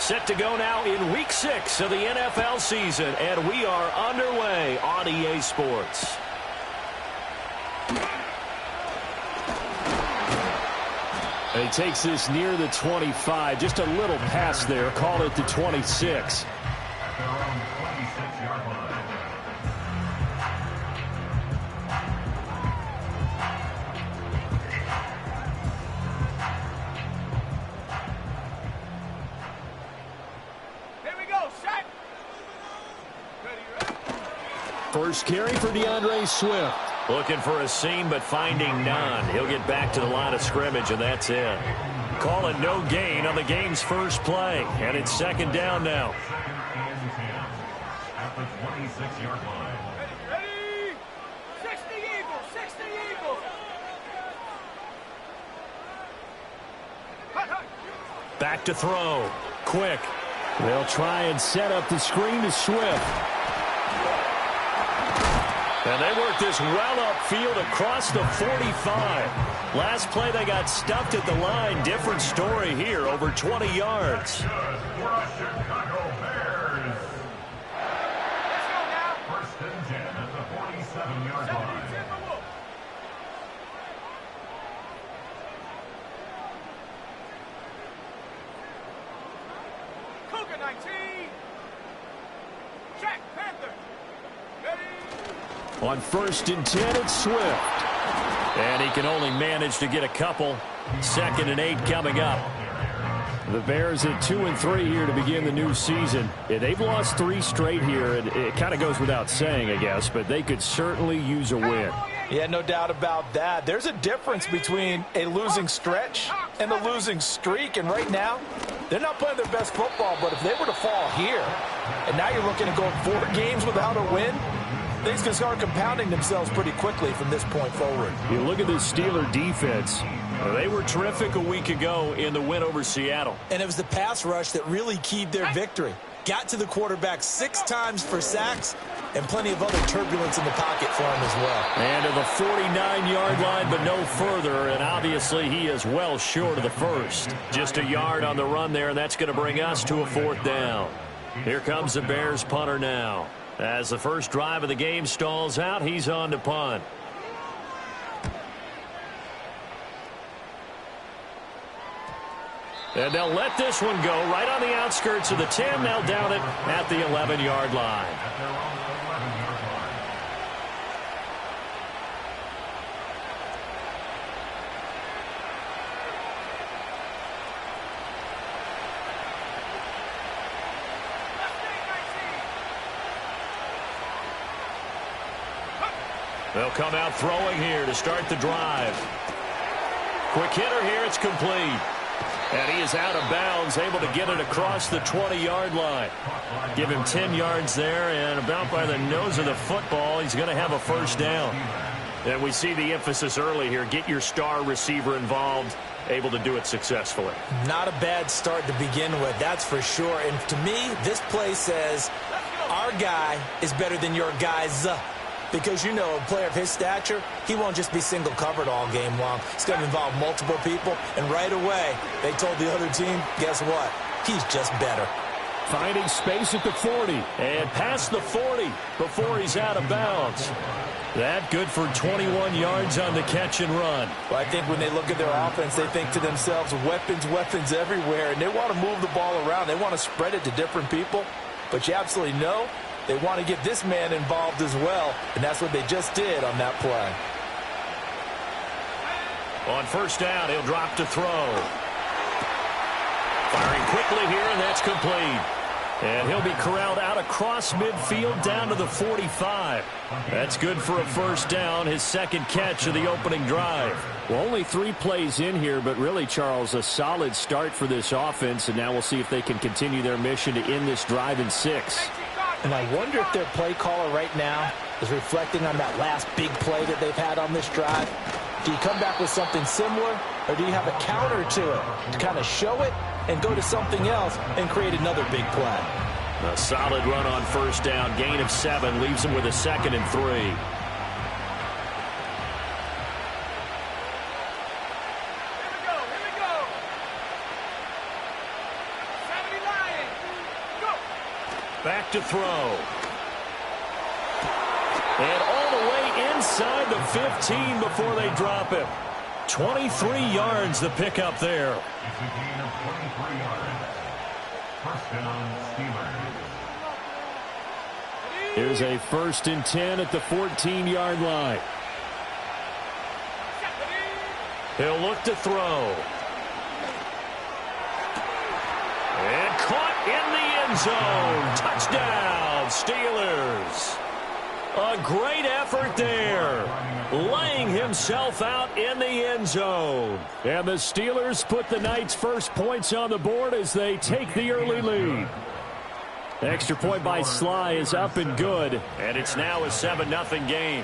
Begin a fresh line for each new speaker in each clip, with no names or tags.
Set to go now in Week 6 of the NFL season, and we are underway on EA Sports.
He takes this near the 25, just a little pass there, call it the 26. First carry for DeAndre Swift.
Looking for a seam, but finding none. He'll get back to the line of scrimmage, and that's it. Call it no gain on the game's first play, and it's second down now.
At the 26-yard line.
Ready? 60 Eagles, 60 Eagles.
Back to throw. Quick.
They'll try and set up the screen to Swift.
And they work this well upfield across the 45. Last play they got stuffed at the line. Different story here, over 20 yards.
Good for the Chicago Bears.
Let's go now.
First and 10 at the 47-yard line.
Cougar 19. Check, Panther. Ready?
On first and 10, it's Swift.
And he can only manage to get a couple. Second and 8 coming up.
The Bears at 2-3 here to begin the new season. Yeah, they've lost 3 straight here, and it kind of goes without saying, I guess, but they could certainly use a win.
Yeah, no doubt about that. There's a difference between a losing stretch and a losing streak, and right now, they're not playing their best football, but if they were to fall here, and now you're looking to go 4 games without a win, things can start compounding themselves pretty quickly from this point forward.
You look at this Steeler defense.
They were terrific a week ago in the win over Seattle.
And it was the pass rush that really keyed their victory. Got to the quarterback 6 times for sacks and plenty of other turbulence in the pocket for him as well.
And to the 49-yard line, but no further, and obviously he is well short of the first. Just a yard on the run there, and that's going to bring us to a 4th down. Here comes the Bears punter now. As the first drive of the game stalls out, he's on to punt. And they'll let this one go right on the outskirts of the 10. They'll down it at the 11-yard line.
At their own 11-yard line.
They'll come out throwing here to start the drive. Quick hitter here, it's complete. And he is out of bounds, able to get it across the 20-yard line. Give him 10 yards there, and about by the nose of the football, he's going to have a first down. And we see the emphasis early here. Get your star receiver involved, able to do it successfully.
Not a bad start to begin with, that's for sure. And to me, this play says our guy is better than your guy's. Because, you know, a player of his stature, he won't just be single covered all game long. It's going to involve multiple people. And right away, they told the other team, guess what? He's just better.
Finding space at the 40.
And past the 40 before he's out of bounds. That good for 21 yards on the catch and run.
Well, I think when they look at their offense, they think to themselves, weapons, weapons everywhere. And they want to move the ball around. They want to spread it to different people. But you absolutely know they want to get this man involved as well, and that's what they just did on that play.
On first down, he'll drop to throw. Firing quickly here, and that's complete. And he'll be corralled out across midfield down to the 45. That's good for a first down, his second catch of the opening drive.
Well, only 3 plays in here, but really, Charles, a solid start for this offense, and now we'll see if they can continue their mission to end this drive in 6.
And I wonder if their play caller right now is reflecting on that last big play that they've had on this drive. Do you come back with something similar, or do you have a counter to it to kind of show it and go to something else and create another big play?
A solid run on first down. Gain of 7 leaves him with a 2nd and 3.
Here we go. 70 Lions.
Back to throw. And all the way inside the 15 before they drop him. 23 yards the pickup there.
It's a gain of 23 yards. First down, Steelers.
Here's a 1st and 10 at the 14-yard line.
He'll look to throw. And caught in the end zone. Touchdown, Steelers. A great effort there. Laying himself out in the end zone.
And the Steelers put the Knights' first points on the board as they take the early lead. Extra point by Sly is up and good.
And it's now a 7-0 game.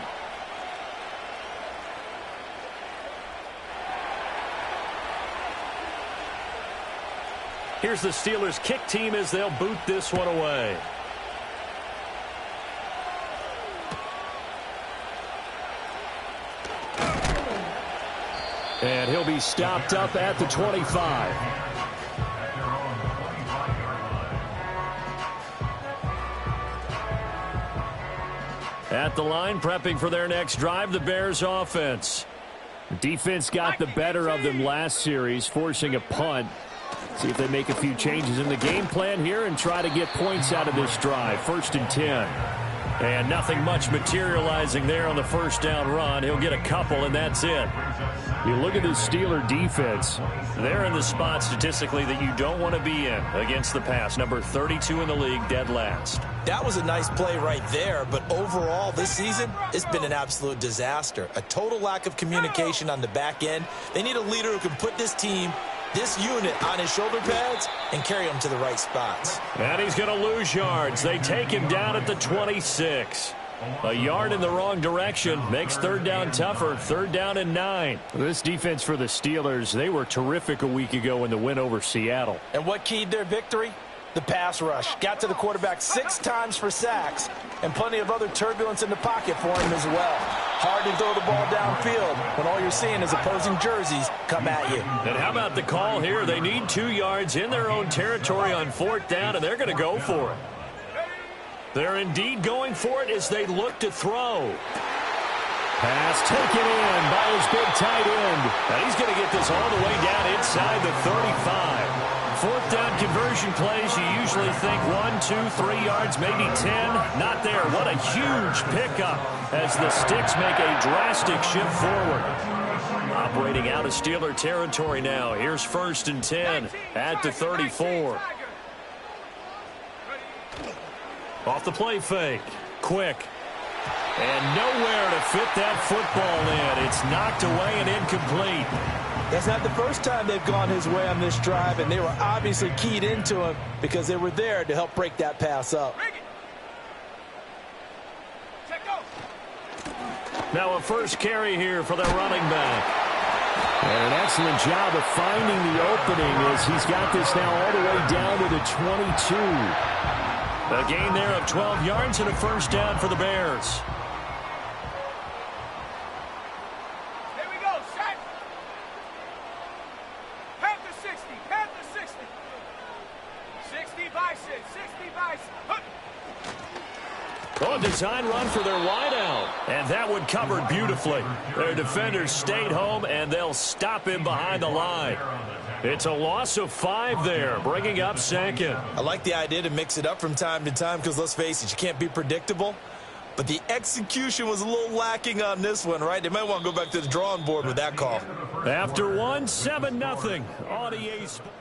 Here's the Steelers kick team as they'll boot this one away.
And he'll be stopped up at the 25.
At the line, prepping for their next drive, the Bears offense.
The defense got the better of them last series, forcing a punt. See if they make a few changes in the game plan here and try to get points out of this drive. 1st and 10.
And nothing much materializing there on the first down run. He'll get a couple, and that's it.
You look at the Steeler defense.
They're in the spot statistically that you don't want to be in against the pass. Number 32 in the league, dead last.
That was a nice play right there, but overall this season, it's been an absolute disaster. A total lack of communication on the back end. They need a leader who can put this team, this unit, on his shoulder pads and carry them to the right spots.
And he's going to lose yards. They take him down at the 26. A yard in the wrong direction makes 3rd down tougher. 3rd down and 9.
This defense for the Steelers, they were terrific a week ago in the win over Seattle.
And what keyed their victory? The pass rush. Got to the quarterback 6 times for sacks, and plenty of other turbulence in the pocket for him as well. Hard to throw the ball downfield when all you're seeing is opposing jerseys come at you.
And how about the call here? They need 2 yards in their own territory on 4th down, and they're going to go for it. They're indeed going for it as they look to throw.
Pass taken in by his big tight end.
And he's going to get this all the way down inside the 35. 4th down conversion plays, you usually think 1, 2, 3 yards, maybe 10. Not there. What a huge pickup as the Sticks make a drastic shift forward. Operating out of Steeler territory now. Here's 1st and 10 at the 34. Off the play fake. Quick. And nowhere to fit that football in. It's knocked away and incomplete.
That's not the first time they've gone his way on this drive, and they were obviously keyed into him because they were there to help break that pass up.
Now a first carry here for the running back.
And an excellent job of finding the opening as he's got this now all the way down to the 22.
A gain there of 12 yards and a 1st down for the Bears. Oh, design run for their wideout. And that one covered beautifully. Their defenders stayed home, and they'll stop him behind the line. It's a loss of 5 there, bringing up 2nd.
I like the idea to mix it up from time to time because, let's face it, you can't be predictable. But the execution was a little lacking on this one, right? They might want to go back to the drawing board with that call.
After 1, 7-0 on EA Sports.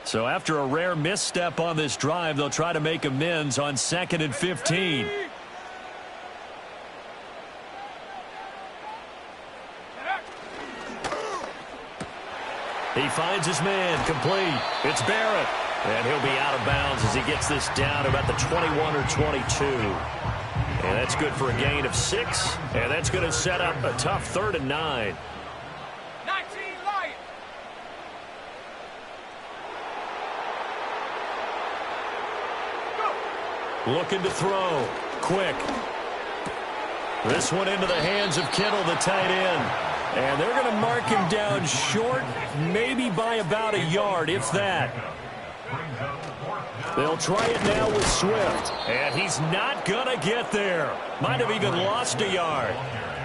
So after a rare misstep on this drive, they'll try to make amends on 2nd and 15. He finds his man, complete. It's Barrett. And he'll be out of bounds as he gets this down about the 21 or 22. And that's good for a gain of 6. And that's going to set up a tough 3rd and 9. Looking to throw. Quick.
This one into the hands of Kittle, the tight end. And they're going to mark him down short, maybe by about a yard, if that. They'll try it now with Swift. And he's not going to get there. Might have even lost a yard.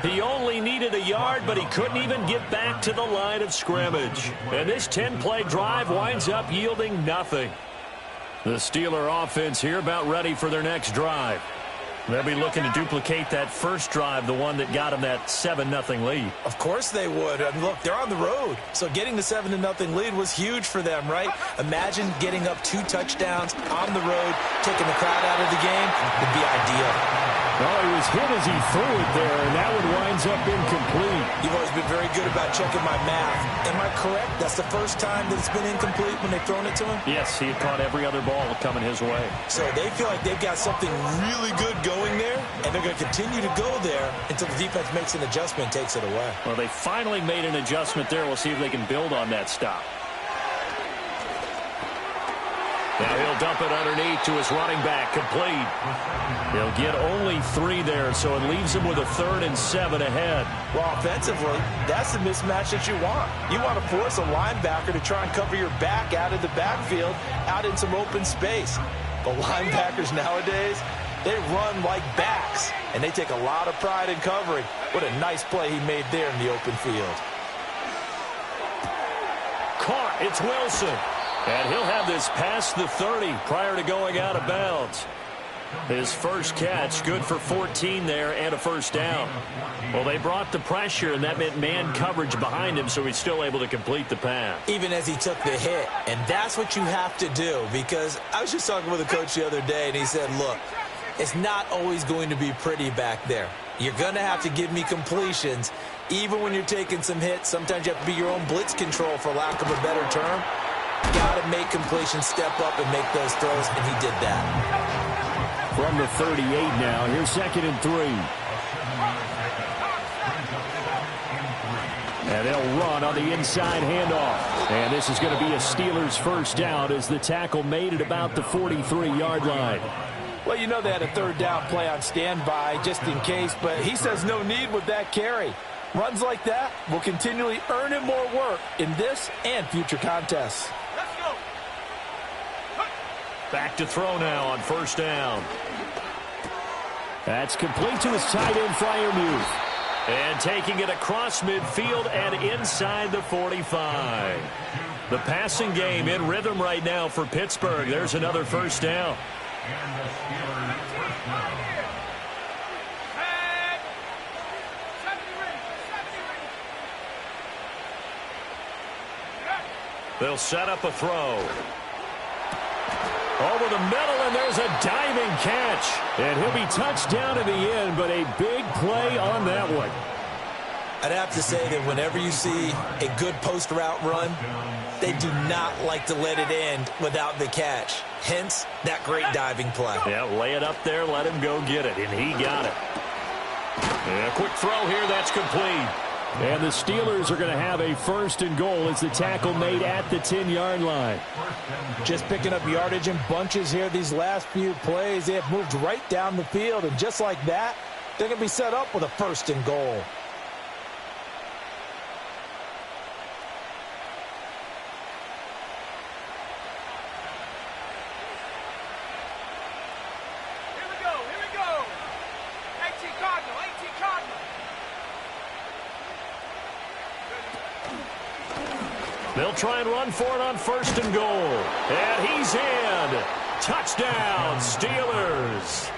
He only needed a yard, but he couldn't even get back to the line of scrimmage. And this 10-play drive winds up yielding nothing. The Steeler offense here about ready for their next drive. They'll be looking to duplicate that first drive, the one that got them that 7-0 lead.
Of course they would. I mean, look, they're on the road. So getting the 7-0 lead was huge for them, right? Imagine getting up 2 touchdowns on the road, taking the crowd out of the game would be ideal.
Well, he was hit as he threw it there, and that one winds up incomplete.
You've always been very good about checking my math. Am I correct? That's the first time that it's been incomplete when they've thrown it to him?
Yes, he had caught every other ball coming his way.
So they feel like they've got something really good going there, and they're going to continue to go there until the defense makes an adjustment and takes it away.
Well, they finally made an adjustment there. We'll see if they can build on that stop. Now he'll dump it underneath to his running back, complete. He'll get only 3 there, so it leaves him with a 3rd and 7 ahead.
Well, offensively, that's the mismatch that you want. You want to force a linebacker to try and cover your back out of the backfield, out in some open space. But linebackers nowadays, they run like backs, and they take a lot of pride in covering. What a nice play he made there in the open field.
Caught, it's Wilson. And he'll have this past the 30 prior to going out of bounds. His first catch, good for 14 there and a first down. Well, they brought the pressure, and that meant man coverage behind him, so he's still able to complete the pass.
Even as he took the hit, and that's what you have to do, because I was just talking with a coach the other day, and he said, look, it's not always going to be pretty back there. You're going to have to give me completions. Even when you're taking some hits, sometimes you have to be your own blitz control, for lack of a better Term. Got to make completions, step up, and make those throws, and he did that.
From the 38 now, here's 2nd and 3. And they'll run on the inside handoff. And this is going to be a Steelers first down as the tackle made at about the 43-yard line.
Well, you know they had a 3rd down play on standby just in case, but he says no need with that carry. Runs like that will continually earn him more work in this and future contests.
Back to throw now on first down. That's complete to his tight end, Freiermuth. And taking it across midfield and inside the 45. The passing game in rhythm right now for Pittsburgh. There's another first down. They'll set up a throw. Over the middle, and there's a diving catch. And he'll be touched down in the end, but a big play on that one.
I'd have to say that whenever you see a good post route run, they do not like to let it end without the catch. Hence, that great diving play.
Yeah, lay it up there, let him go get it, and he got it. And a quick throw here, that's complete. And the Steelers are going to have a 1st and goal as the tackle made at the 10-yard line.
Just picking up yardage in bunches here these last few plays. They have moved right down the field, and just like that, they're going to be set up with a 1st and goal.
They'll try and run for it on 1st and goal. And he's in. Touchdown, Steelers.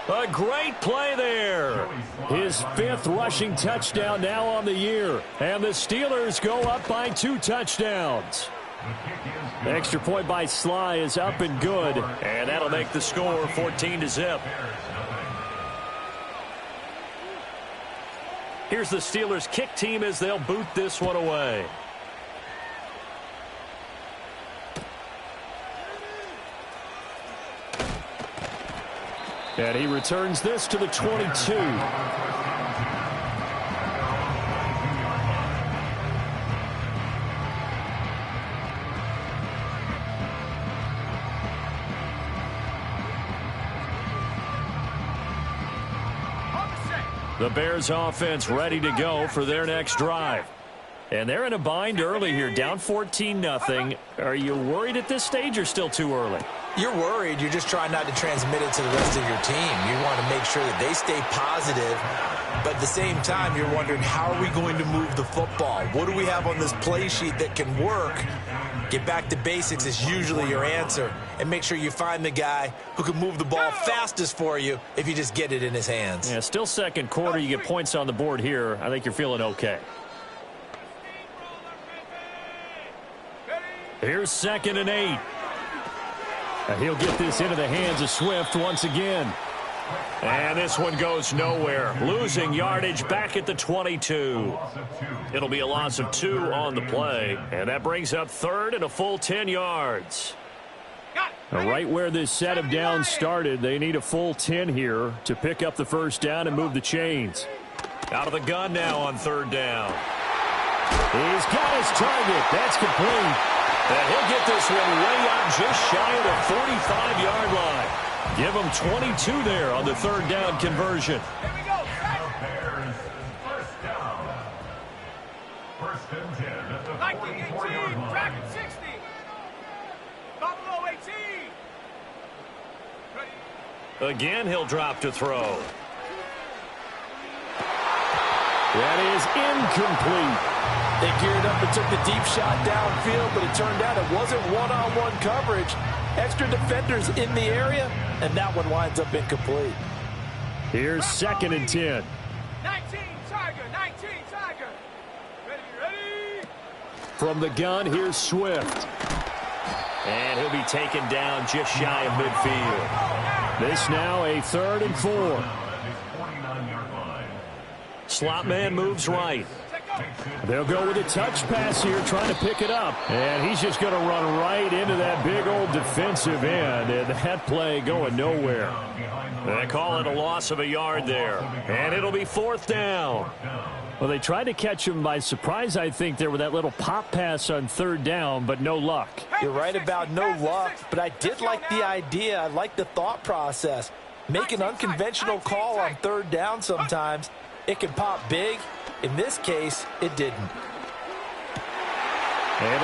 A great play there. His 5th rushing touchdown now on the year. And the Steelers go up by 2 touchdowns. Extra point by Sly is up and good. And that'll make the score 14-0. Here's the Steelers kick team as they'll boot this one away. And he returns this to the 22.
The Bears offense ready to go for their next drive. And they're in a bind early here, down 14-0. Are you worried at this stage or still too early?
You're worried. You're just trying not to transmit it to the rest of your team. You want to make sure that they stay positive. But at the same time, you're wondering, how are we going to move the football? What do we have on this play sheet that can work? Get back to basics is usually your answer. And make sure you find the guy who can move the ball fastest for you if you just get it in his hands.
Yeah, still second quarter. You get points on the board here. I think you're feeling okay. Here's 2nd and 8. And he'll get this into the hands of Swift once again. And this one goes nowhere. Losing yardage back at the 22. It'll be a loss of 2 on the play. And that brings up 3rd and a full 10 yards. Now, right where this set of downs started, they need a full 10 here to pick up the first down and move the chains. Out of the gun now on 3rd down. He's got his target. That's complete. And he'll get this one way up just shy of the 45-yard line. Give him 22 there on the 3rd down conversion.
Here we go.
Bears, first down. 1st and 10 at the 44-yard line.
Track 60. Buffalo 18.
Again, he'll drop to throw. That is incomplete.
They geared up and took the deep shot downfield, but it turned out it wasn't one-on-one coverage. Extra defenders in the area, and that one winds up incomplete.
Here's 2nd and 10.
19 Tiger, 19 Tiger. Ready.
From the gun, here's Swift. And he'll be taken down just shy of midfield. This now a 3rd and 4. Slot man moves right. They'll go with a touch pass here, trying to pick it up. And he's just going to run right into that big old defensive end. And that play going nowhere. They call it a loss of a yard there. And it'll be 4th down. Well, they tried to catch him by surprise, I think, there with that little pop pass on 3rd down, but no luck.
You're right about no luck, but I did like the idea. I like the thought process. Make an unconventional call on 3rd down sometimes. It can pop big. In this case, it didn't.
Able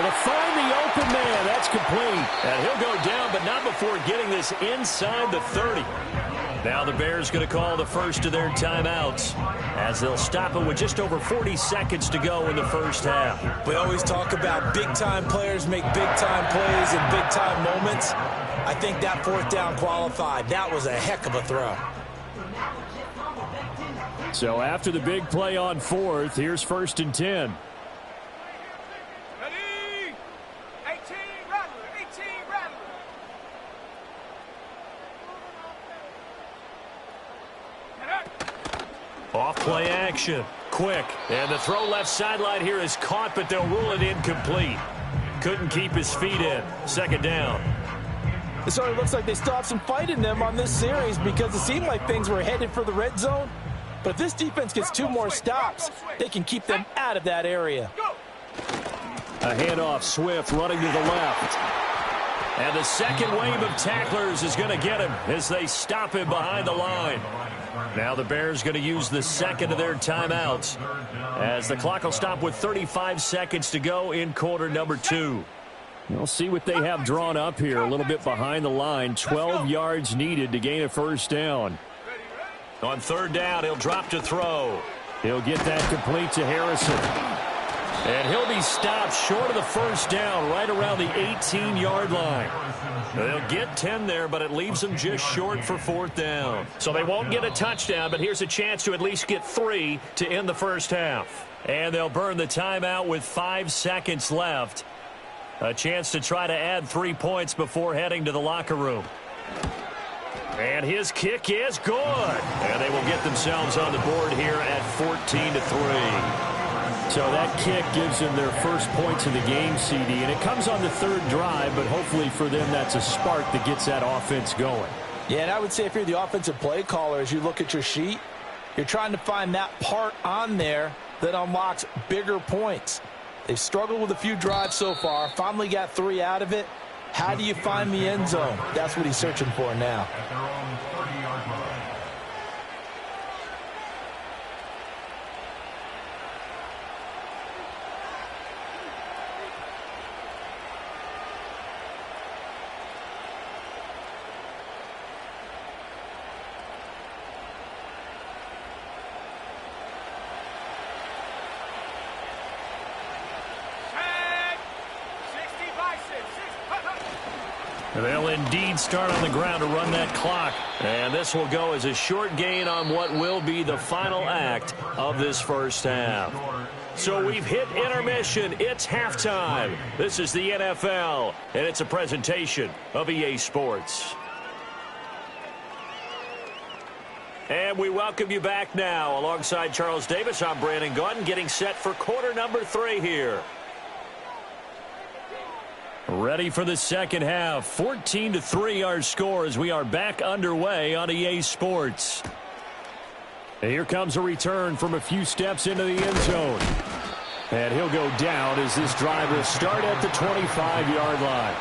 to find the open man. That's complete. And he'll go down, but not before getting this inside the 30. Now the Bears going to call the first of their timeouts as they'll stop it with just over 40 seconds to go in the first half.
We always talk about big-time players make big-time plays in big-time moments. I think that 4th down qualified. That was a heck of a throw.
So after the big play on 4th, here's 1st and 10.
Ready. 18 Rattler, 18 Rattler.
Off play action. Quick. And the throw left sideline here is caught, but they'll rule it incomplete. Couldn't keep his feet in. 2nd down.
It certainly looks like they still have some fight in them on this series because it seemed like things were headed for the red zone. But if this defense gets 2 more stops, they can keep them out of that area.
A handoff, Swift running to the left. And the second wave of tacklers is going to get him as they stop him behind the line. Now the Bears going to use the second of their timeouts as the clock will stop with 35 seconds to go in quarter number 2. We'll see what they have drawn up here a little bit behind the line. 12 yards needed to gain a first down. On 3rd down, he'll drop to throw. He'll get that complete to Harrison. And he'll be stopped short of the first down right around the 18-yard line. They'll get 10 there, but it leaves them just short for 4th down. So they won't get a touchdown, but here's a chance to at least get 3 to end the first half. And they'll burn the timeout with 5 seconds left. A chance to try to add 3 points before heading to the locker room. And his kick is good. And they will get themselves on the board here at 14-3. So that kick gives them their first points in the game, CD. And it comes on the 3rd drive, but hopefully for them that's a spark that gets that offense going.
Yeah, and I would say if you're the offensive play caller, as you look at your sheet, you're trying to find that part on there that unlocks bigger points. They've struggled with a few drives so far, finally got 3 out of it. How do you find the end zone? That's what he's searching for now.
They'll indeed start on the ground to run that clock. And this will go as a short gain on what will be the final act of this first half. So we've hit intermission. It's halftime. This is the NFL, and it's a presentation of EA Sports. And we welcome you back now. Alongside Charles Davis, I'm Brandon Gaudin, getting set for quarter number 3 here. Ready for the second half. 14-3 our score as we are back underway on EA Sports. And here comes a return from a few steps into the end zone. And he'll go down as this drive will start at the 25-yard line.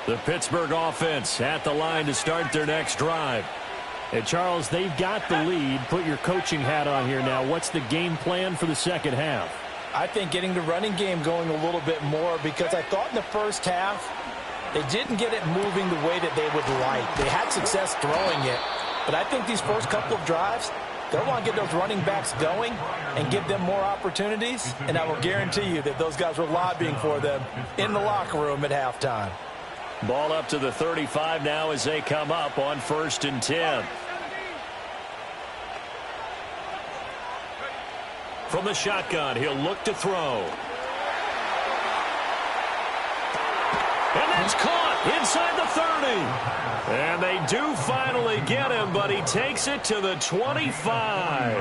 The Pittsburgh offense at the line to start their next drive. And Charles, they've got the lead. Put your coaching hat on here now. What's the game plan for the second half?
I think getting the running game going a little bit more, because I thought in the first half they didn't get it moving the way that they would like. They had success throwing it, but I think these first couple of drives, they'll want to get those running backs going and give them more opportunities, and I will guarantee you that those guys were lobbying for them in the locker room at halftime.
Ball up to the 35 now as they come up on 1st and 10. From the shotgun, he'll look to throw. And that's caught inside the 30. And they do finally get him, but he takes it to the 25.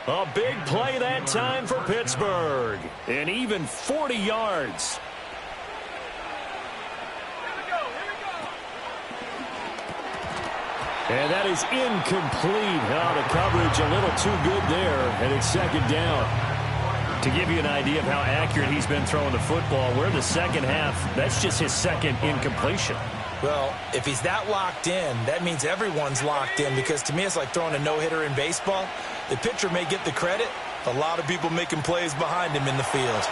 A big play that time for Pittsburgh. And even 40 yards. And that is incomplete. Oh, the coverage a little too good there, and it's second down. To give you an idea of how accurate he's been throwing the football, we're in the second half. That's just his second incompletion.
Well, if he's that locked in, that means everyone's locked in, because to me it's like throwing a no-hitter in baseball. The pitcher may get the credit. A lot of people making plays behind him in the field.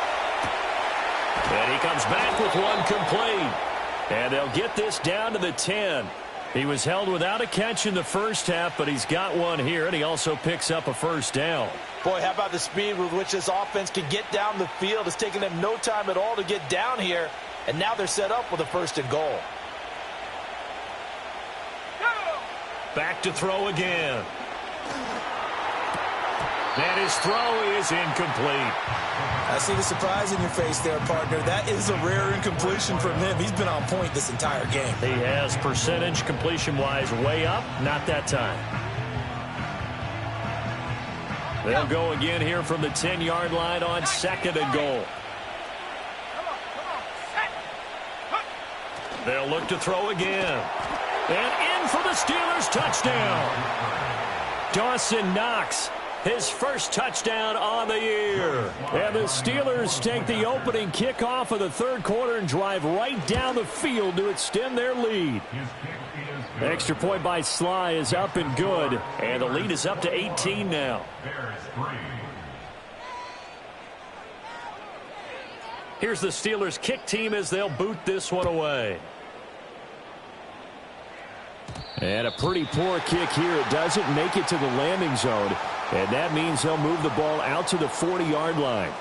And he comes back with one complete. And they'll get this down to the 10. He was held without a catch in the first half, but he's got one here, and he also picks up a first down.
Boy, how about the speed with which this offense can get down the field? It's taken them no time at all to get down here, and now they're set up with a 1st and goal.
Back to throw again. And his throw is incomplete.
I see the surprise in your face there, partner. That is a rare incompletion from him. He's been on point this entire game.
He has percentage completion-wise way up. Not that time. They'll go again here from the 10-yard line on 2nd and goal. They'll look to throw again. And in for the Steelers touchdown. Dawson Knox. His first touchdown on the year. And the Steelers take the opening kickoff of the third quarter and drive right down the field to extend their lead. Extra point by Sly is up and good. And the lead is up to 18 now. Here's the Steelers kick team as they'll boot this one away. And a pretty poor kick here. It doesn't make it to the landing zone. And that means they'll move the ball out to the 40-yard line.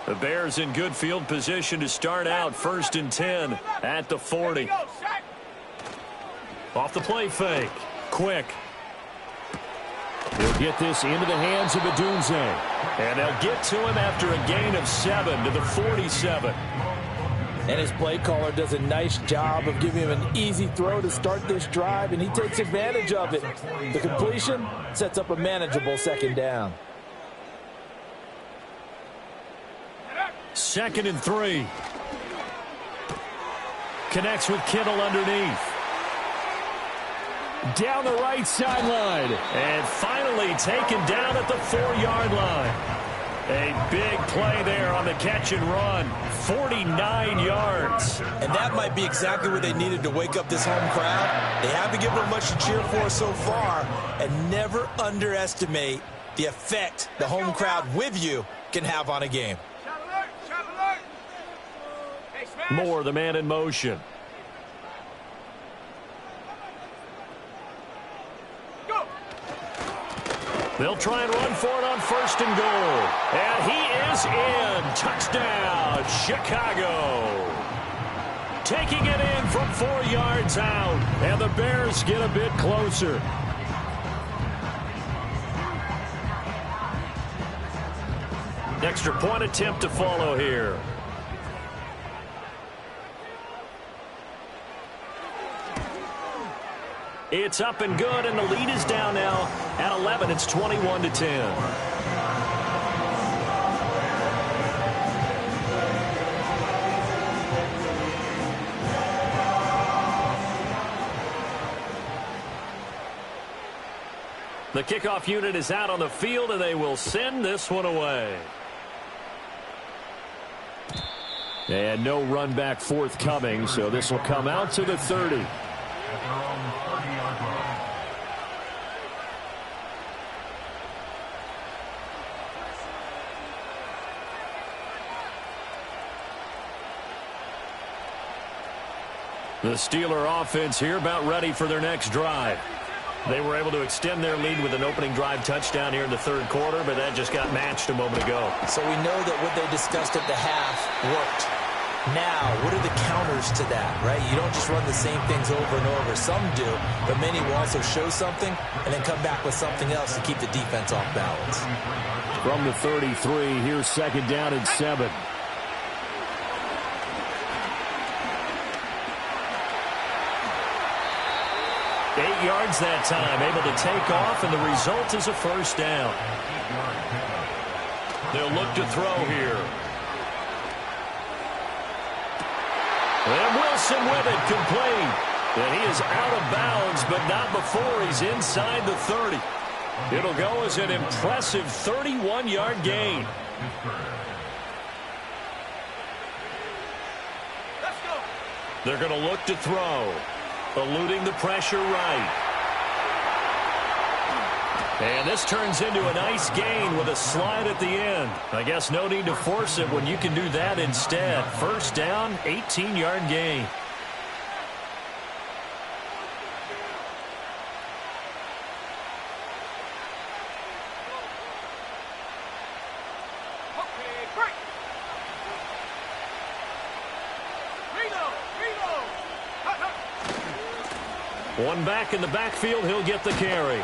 The Bears in good field position to start out 1st and 10 at the 40. Off the play fake. Quick. He'll get this into the hands of Adunze. And they'll get to him after a gain of 7 to the 47.
And his play caller does a nice job of giving him an easy throw to start this drive, and he takes advantage of it. The completion sets up a manageable 2nd down.
2nd and 3. Connects with Kittle underneath. Down the right sideline. And finally taken down at the 4-yard line. A big play there on the catch and run. 49 yards.
And that might be exactly what they needed to wake up this home crowd. They haven't given them much to cheer for so far. And never underestimate the effect the home crowd with you can have on a game.
Moore, the man in motion. They'll try and run for it on 1st and goal. And he is in. Touchdown, Chicago. Taking it in from 4 yards out. And the Bears get a bit closer. Extra point attempt to follow here. It's up and good, and the lead is down now at 11. It's 21-10. The kickoff unit is out on the field, and they will send this one away. And no run back forthcoming, so this will come out to the 30. The Steeler offense here about ready for their next drive. They were able to extend their lead with an opening drive touchdown here in the 3rd quarter, but that just got matched a moment ago.
So we know that what they discussed at the half worked. Now, what are the counters to that, right? You don't just run the same things over and over. Some do, but many will also show something and then come back with something else to keep the defense off balance.
From the 33, here's 2nd down and 7. Eight yards that time, able to take off, and the result is a 1st down. They'll look to throw here. And Wilson with it, complete. And he is out of bounds, but not before he's inside the 30. It'll go as an impressive 31-yard gain.
Let's go.
They're going to look to throw. Eluding the pressure right. And this turns into a nice gain with a slide at the end. I guess no need to force it when you can do that instead. 1st down, 18-yard gain.
Okay, break. Reload.
One back in the backfield, he'll get the carry.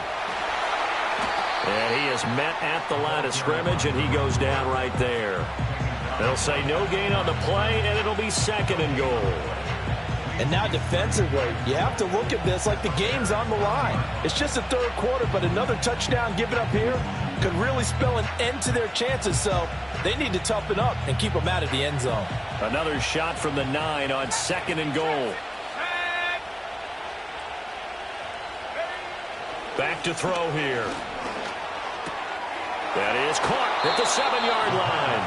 And he is met at the line of scrimmage, and he goes down right there. They'll say no gain on the play, and it'll be 2nd and goal.
And now defensively, you have to look at this like the game's on the line. It's just the 3rd quarter, but another touchdown given up here could really spell an end to their chances, so they need to toughen up and keep them out of the end zone.
Another shot from the 9 on 2nd and goal. Back to throw here. That is caught at the 7-yard line.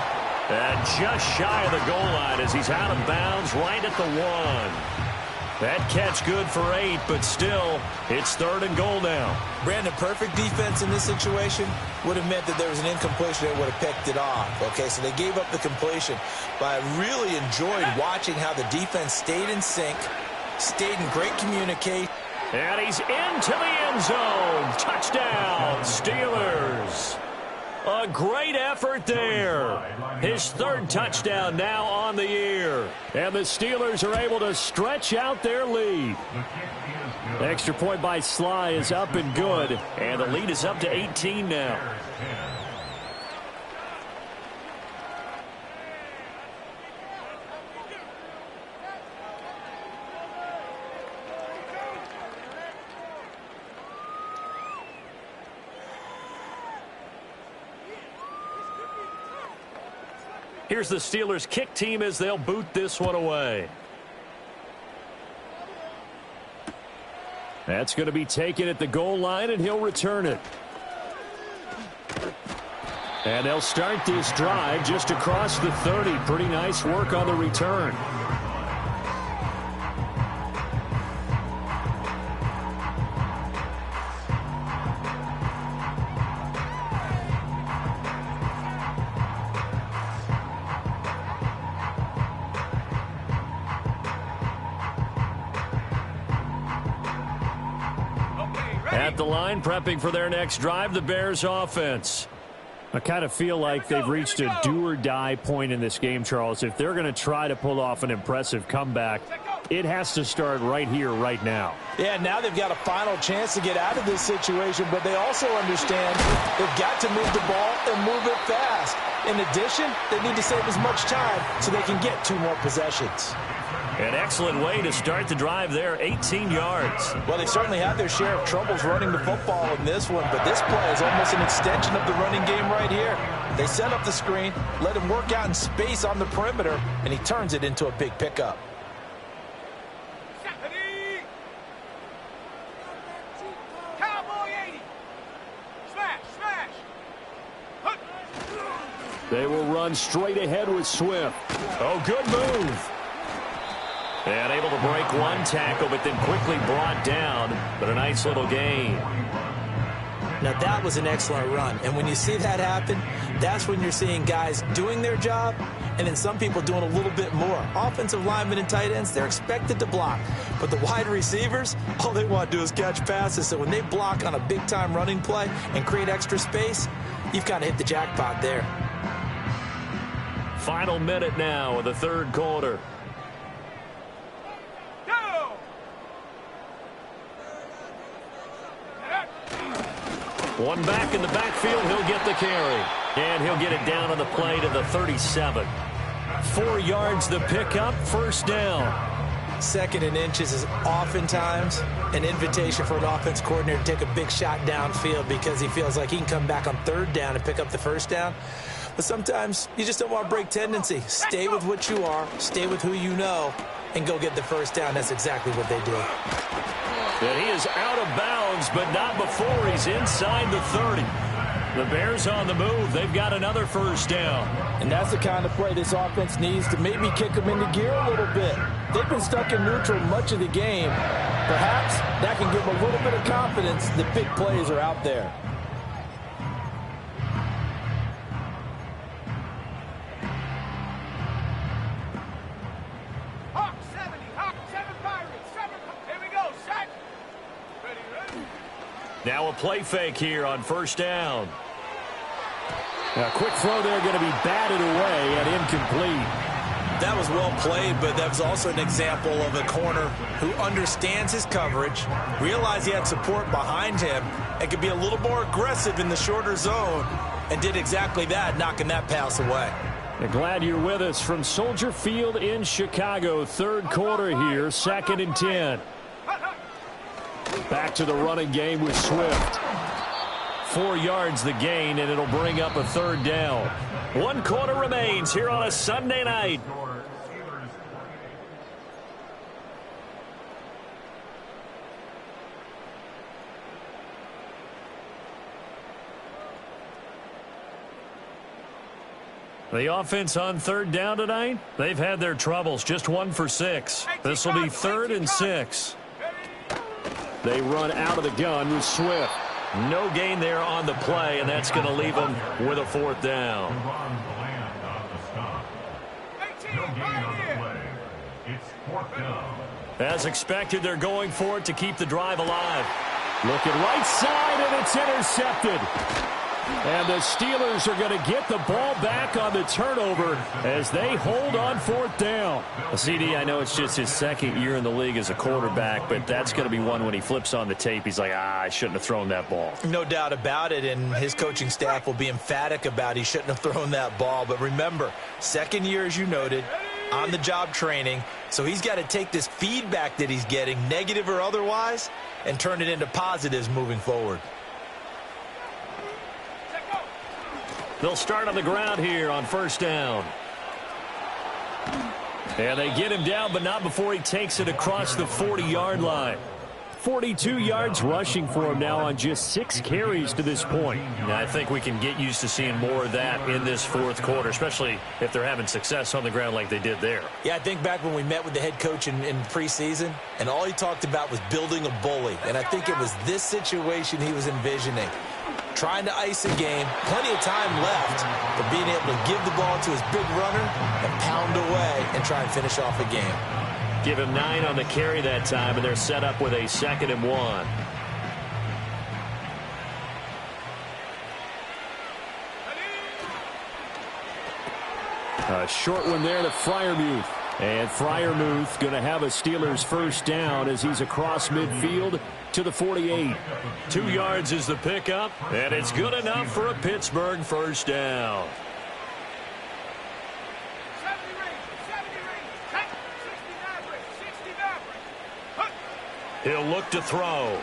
And just shy of the goal line as he's out of bounds right at the 1. That catch good for 8, but still, it's 3rd and goal now.
Brandon, perfect defense in this situation would have meant that there was an incompletion that would have picked it off. Okay, so they gave up the completion. But I really enjoyed watching how the defense stayed in sync, stayed in great communication.
And he's into the end zone. Touchdown, Steelers. A great effort there. His 3rd touchdown now on the year. And the Steelers are able to stretch out their lead. Extra point by Sly is up and good. And the lead is up to 18 now. Here's the Steelers kick team as they'll boot this one away. That's going to be taken at the goal line, and he'll return it. And they'll start this drive just across the 30. Pretty nice work on the return. At the line, prepping for their next drive, the Bears offense.
I kind of feel like they've reached a do-or-die point in this game, Charles. If they're going to try to pull off an impressive comeback, it has to start right here, right now.
Yeah, now they've got a final chance to get out of this situation, but they also understand they've got to move the ball and move it fast. In addition, they need to save as much time so they can get 2 more possessions.
An excellent way to start the drive there, 18 yards.
Well, they certainly had their share of troubles running the football in this one, but this play is almost an extension of the running game right here. They set up the screen, let him work out in space on the perimeter, and he turns it into a big pickup.
Cowboy 80. Smash, smash.
They will run straight ahead with Swift.
Oh, good move. And able to break one tackle, but then quickly brought down. But a nice little gain.
Now, that was an excellent run. And when you see that happen, that's when you're seeing guys doing their job and then some people doing a little bit more. Offensive linemen and tight ends, they're expected to block. But the wide receivers, all they want to do is catch passes. So when they block on a big-time running play and create extra space, you've kind of hit the jackpot there.
Final minute now of the third quarter. One back in the backfield, he'll get the carry. And he'll get it down on the play to the 37. 4 yards the pickup, first down.
2nd and inches is oftentimes an invitation for an offense coordinator to take a big shot downfield because he feels like he can come back on 3rd down and pick up the first down. But sometimes you just don't want to break tendency. Stay with what you are, stay with who you know, and go get the first down. That's exactly what they do.
And he is out of bounds, but not before he's inside the 30. The Bears on the move. They've got another first down.
And that's the kind of play this offense needs to maybe kick them into gear a little bit. They've been stuck in neutral much of the game. Perhaps that can give them a little bit of confidence that big plays are out there.
Now a play fake here on first down.
A quick throw there going to be batted away and incomplete.
That was well played, but that was also an example of a corner who understands his coverage, realized he had support behind him, and could be a little more aggressive in the shorter zone, and did exactly that, knocking that pass away.
And glad you're with us from Soldier Field in Chicago. Third quarter here, 2nd and 10. Back to the running game with Swift.
4 yards the gain, and it'll bring up a third down. 1 quarter remains here on a Sunday night. The offense on 3rd down tonight, they've had their troubles. Just 1 for 6. This will be 3rd and 6.
They run out of the gun with Swift.
No gain there on the play, and that's going to leave them with a 4th down.
No gain on the play. It's 4th down.
As expected, they're going for it to keep the drive alive.
Looking right side, and it's intercepted. And the Steelers are going to get the ball back on the turnover as they hold on 4th down.
CD, I know it's just his 2nd year in the league as a quarterback, but that's going to be one when he flips on the tape. He's like, I shouldn't have thrown that ball.
No doubt about it, and his coaching staff will be emphatic about he shouldn't have thrown that ball. But remember, 2nd year, as you noted, on-the-job training, so he's got to take this feedback that he's getting, negative or otherwise, and turn it into positives moving forward.
They'll start on the ground here on first down. And they get him down, but not before he takes it across the 40-yard line.
42 yards rushing for him now on just 6 carries to this point.
Now, I think we can get used to seeing more of that in this 4th quarter, especially if they're having success on the ground like they did there.
Yeah, I think back when we met with the head coach in preseason, and all he talked about was building a bully. And I think it was this situation he was envisioning. Trying to ice a game, plenty of time left, but being able to give the ball to his big runner and pound away and try and finish off a game.
Give him 9 on the carry that time, and they're set up with a 2nd and 1. A short one there to Freiermuth. And Freiermuth going to have a Steelers first down as he's across midfield to the 48.
2 yards is the pickup, and it's good enough for a Pittsburgh first down.
69.
He'll look to throw.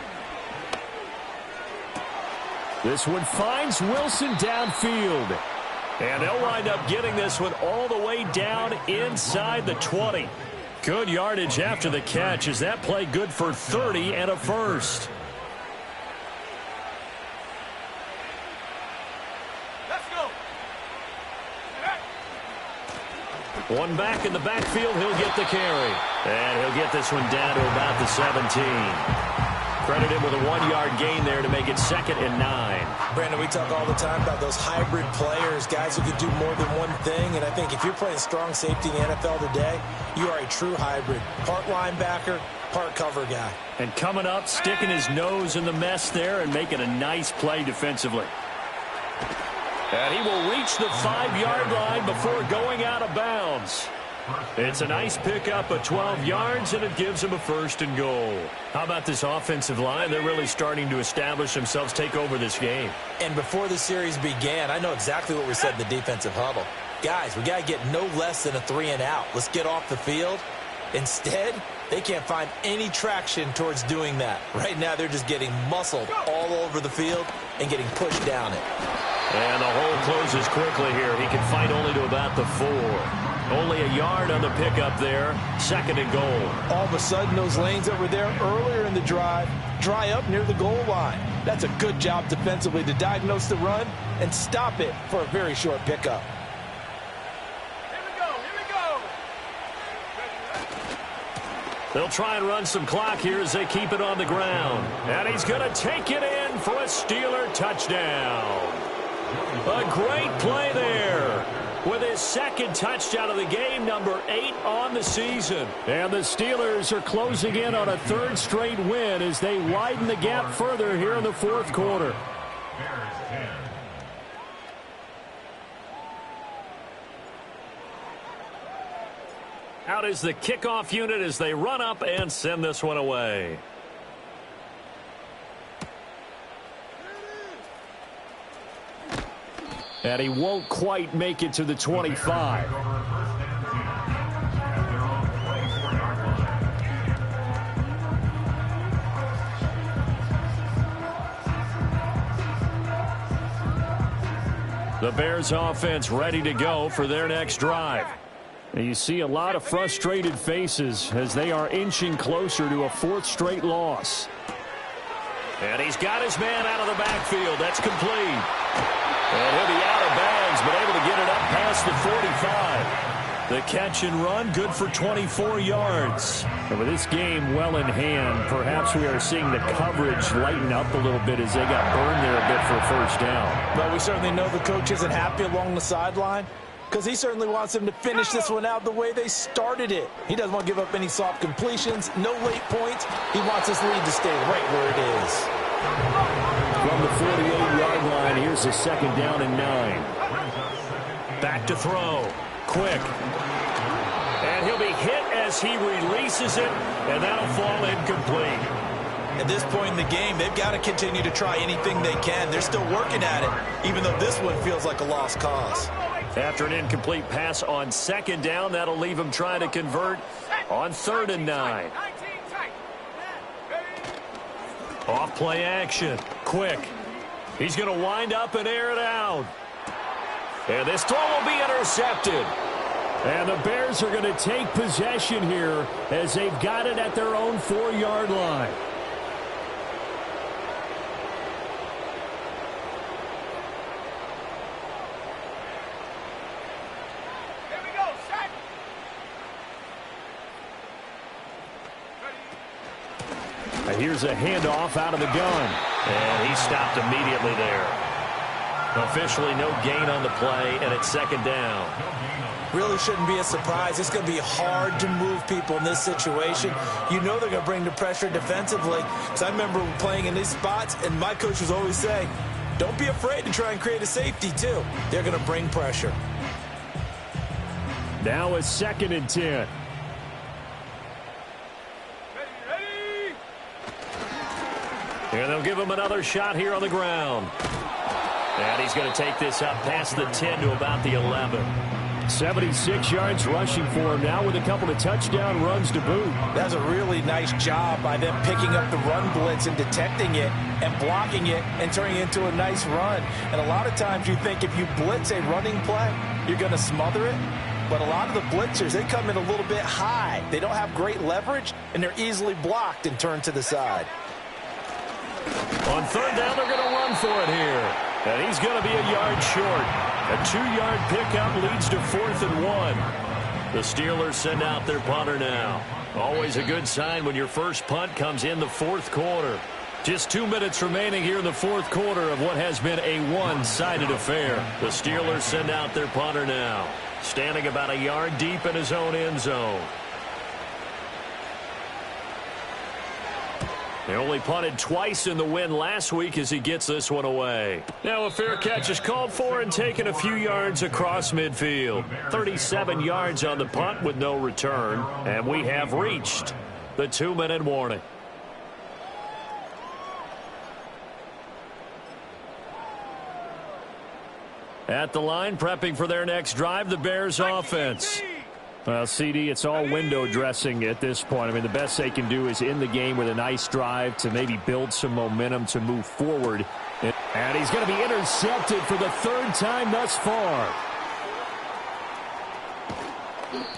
This one finds Wilson downfield.
And they'll wind up getting this one all the way down inside the 20. Good yardage after the catch. Is that play good for 30 and a first?
Let's go.
One back in the backfield. He'll get the carry. And he'll get this one down to about the 17. Credit him with a 1-yard gain there to make it 2nd and 9.
Brandon, we talk all the time about those hybrid players, guys who can do more than one thing. And I think if you're playing strong safety in the NFL today, you are a true hybrid. Part linebacker, part cover guy.
And coming up, sticking his nose in the mess there and making a nice play defensively. And he will reach the 5-yard line before going out of bounds. It's a nice pickup of 12 yards, and it gives him a 1st and goal. How about this offensive line? They're really starting to establish themselves, take over this game.
And before the series began, I know exactly what we said in the defensive huddle. Guys, we got to get no less than a 3 and out. Let's get off the field. Instead, they can't find any traction towards doing that. Right now, they're just getting muscled all over the field and getting pushed down it.
And the hole closes quickly here. He can fight only to about the 4. Only a yard on the pickup there. 2nd and goal.
All of a sudden, those lanes that were there earlier in the drive dry up near the goal line. That's a good job defensively to diagnose the run and stop it for a very short pickup.
Here we go.
They'll try and run some clock here as they keep it on the ground. And he's going to take it in for a Steeler touchdown. A great play there. With his 2nd touchdown of the game, number 8 on the season.
And the Steelers are closing in on a 3rd straight win as they widen the gap further here in the 4th quarter.
Out is the kickoff unit as they run up and send this one away.
And he won't quite make it to the 25.
The Bears offense ready to go for their next drive.
And you see a lot of frustrated faces as they are inching closer to a 4th straight loss.
And he's got his man out of the backfield. That's complete. And he'll be out of bounds, but able to get it up past the 45. The catch and run, good for 24 yards.
And with this game well in hand, perhaps we are seeing the coverage lighten up a little bit as they got burned there a bit for a first down.
But we certainly know the coach isn't happy along the sideline because he certainly wants them to finish this one out the way they started it. He doesn't want to give up any soft completions, no late points. He wants this lead to stay right where it is.
From the 48-yard line, here's a 2nd down and 9.
Back to throw. Quick. And he'll be hit as he releases it, and that'll fall incomplete.
At this point in the game, they've got to continue to try anything they can. They're still working at it, even though this one feels like a lost cause.
After an incomplete pass on 2nd down, that'll leave him trying to convert on 3rd and 9. Off play action. Quick. He's going to wind up and air it out. And this throw will be intercepted.
And the Bears are going to take possession here as they've got it at their own 4-yard line.
Here we go, set.
Here's a handoff out of the gun.
And he stopped immediately there. Officially no gain on the play, and it's 2nd down.
Really shouldn't be a surprise. It's going to be hard to move people in this situation. You know they're going to bring the pressure defensively. Because I remember playing in these spots, and my coach was always saying, don't be afraid to try and create a safety, too. They're going to bring pressure.
Now a 2nd and 10. And they'll give him another shot here on the ground. And he's going to take this up past the 10 to about the 11. 76 yards rushing for him now with a couple of touchdown runs to boot.
That's a really nice job by them picking up the run blitz and detecting it and blocking it and turning it into a nice run. And a lot of times you think if you blitz a running play, you're going to smother it. But a lot of the blitzers, they come in a little bit high. They don't have great leverage, and they're easily blocked and turned to the side.
On 3rd down, they're going to run for it here. And he's going to be a yard short. A 2-yard pickup leads to 4th and 1. The Steelers send out their punter now. Always a good sign when your first punt comes in the 4th quarter. Just 2 minutes remaining here in the 4th quarter of what has been a one-sided affair. The Steelers send out their punter now. Standing about a yard deep in his own end zone. They only punted twice in the win last week as he gets this one away. Now a fair catch is called for and taken a few yards across midfield. 37 yards on the punt with no return. And we have reached the 2-minute warning. At the line, prepping for their next drive, the Bears offense. Well, CD, it's all window dressing at this point. I mean, the best they can do is in the game with a nice drive to maybe build some momentum to move forward. And he's going to be intercepted for the 3rd time thus far.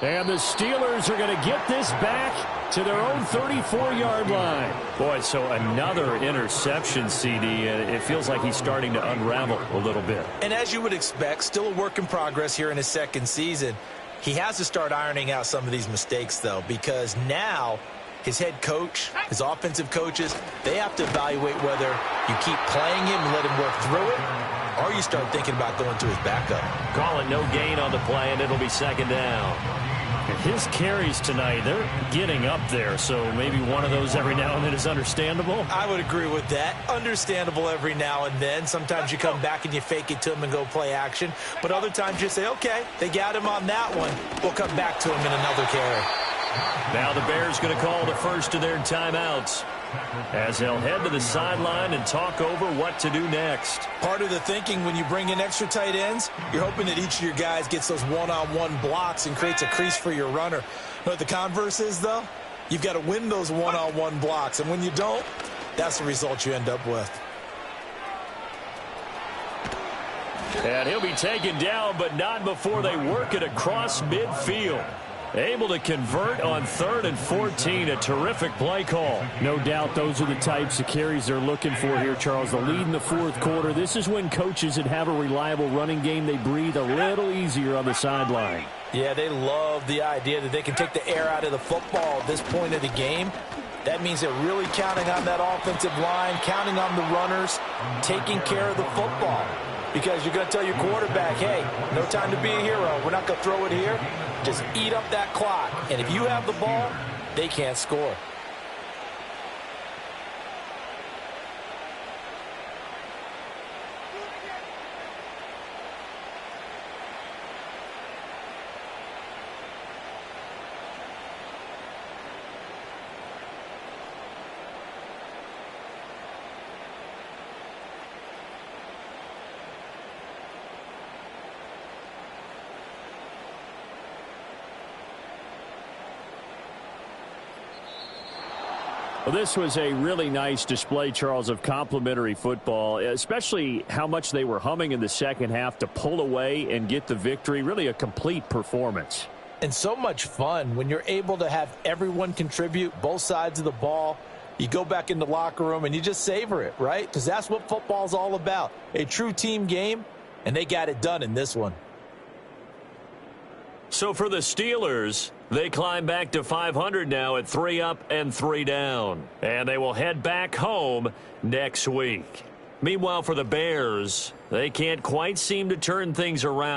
And the Steelers are going to get this back to their own 34-yard line. Boy, so another interception, CD. It feels like he's starting to unravel a little bit.
And as you would expect, still a work in progress here in his 2nd season. He has to start ironing out some of these mistakes, though, because now his head coach, his offensive coaches, they have to evaluate whether you keep playing him and let him work through it, or you start thinking about going to his backup.
Call it no gain on the play, and it'll be 2nd down. His carries tonight, they're getting up there, so maybe one of those every now and then is understandable.
I would agree with that. Understandable every now and then. Sometimes you come back and you fake it to him and go play action. But other times you say, okay, they got him on that one. We'll come back to him in another carry.
Now the Bears going to call the first of their timeouts as they'll head to the sideline and talk over what to do next.
Part of the thinking when you bring in extra tight ends, you're hoping that each of your guys gets those one-on-one blocks and creates a crease for your runner. What the converse is, though, you've got to win those one-on-one blocks. And when you don't, that's the result you end up with.
And he'll be taken down, but not before they work it across midfield. Able to convert on 3rd and 14. A terrific play call. No doubt those are the types of carries they're looking for here, Charles. The lead in the 4th quarter. This is when coaches that have a reliable running game, they breathe a little easier on the sideline.
Yeah, they love the idea that they can take the air out of the football at this point of the game. That means they're really counting on that offensive line, counting on the runners, taking care of the football. Because you're going to tell your quarterback, hey, no time to be a hero. We're not going to throw it here. Just eat up that clock. And if you have the ball, they can't score.
Well, this was a really nice display, Charles, of complimentary football, especially how much they were humming in the second half to pull away and get the victory. Really a complete performance.
And so much fun when you're able to have everyone contribute, both sides of the ball. You go back in the locker room and you just savor it, right? Because that's what football's all about. A true team game, and they got it done in this one.
So for the Steelers, they climb back to 500 now at 3 up and 3 down. And they will head back home next week. Meanwhile, for the Bears, they can't quite seem to turn things around.